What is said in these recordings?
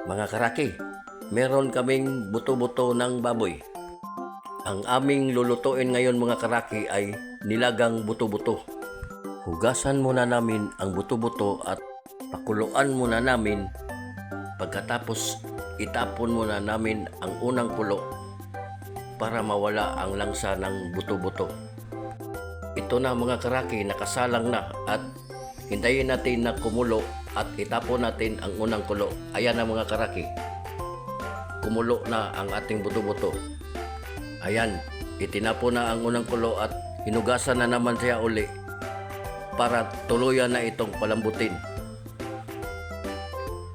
Mga karaki, meron kaming buto-buto ng baboy. Ang aming lulutuin ngayon mga karaki ay nilagang buto-buto. Hugasan muna namin ang buto-buto at pakuluan muna namin. Pagkatapos itapon muna namin ang unang kulo para mawala ang langsa ng buto-buto. Ito na mga karaki, nakasalang na at hintayin natin na kumulo at itapon natin ang unang kulo. Ayan na mga karaki, kumulo na ang ating buto-buto. Ayan, itinapon na ang unang kulo at hinugasan na naman siya uli para tuluyan na itong palambutin.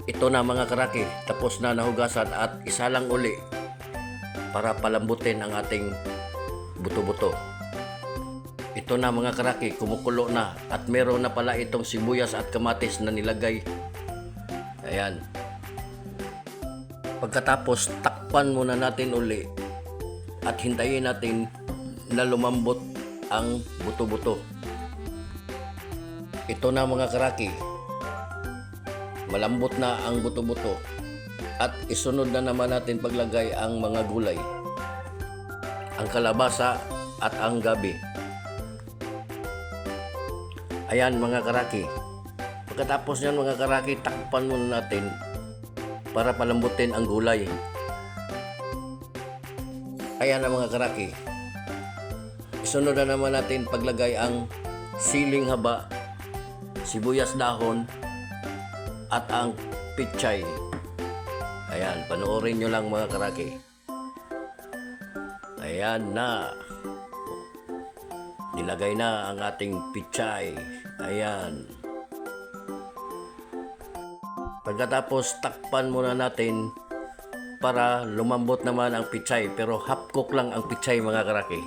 Ito na mga karaki, tapos na nahugasan at isalang uli para palambutin ang ating buto-buto. Ito na mga karaki, kumukulo na at meron na pala itong sibuyas at kamatis na nilagay. Ayan. Pagkatapos takpan muna natin uli at hintayin natin na lumambot ang buto-buto. Ito na mga karaki, malambot na ang buto-buto at isunod na naman natin paglagay ang mga gulay, ang kalabasa at ang gabi. Ayan mga karaki, pagkatapos nyan mga karaki, takpan muna natin para palambutin ang gulay. Ayan na mga karaki, isunod na naman natin paglagay ang siling haba, sibuyas dahon at ang pichay. Ayan, panoorin nyo lang mga karaki. Ayan na, nilagay na ang ating pichay. Ayan. Pagkatapos takpan muna natin para lumambot naman ang pichay, pero half cook lang ang pichay mga karaki.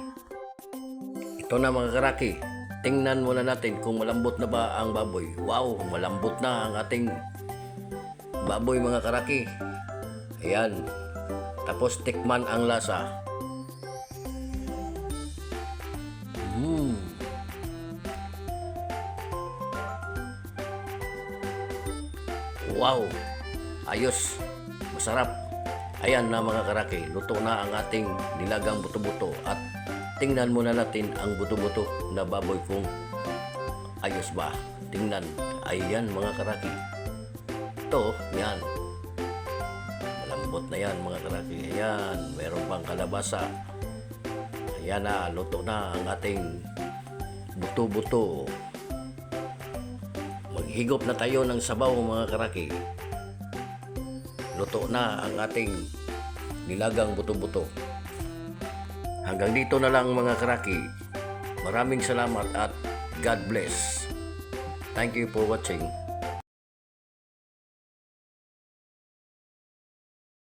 Ito na mga karaki, tingnan muna natin kung malambot na ba ang baboy. Wow, malambot na ang ating baboy mga karaki. Ayan. Tapos tikman ang lasa. Wow, ayos, masarap. Ayan na mga karaki, luto na ang ating nilagang buto-buto at tingnan muna natin ang buto-buto na baboy kung ayos ba. Tingnan, ayan mga karaki. Ito, yan. Malambot na yan mga karaki. Ayan, mayroon pang kalabasa. Ayan na, luto na ang ating buto-buto. Maghigop na tayo ng sabaw mga karaki. Luto na ang ating nilagang buto-buto. Hanggang dito na lang mga karaki. Maraming salamat at God bless. Thank you for watching.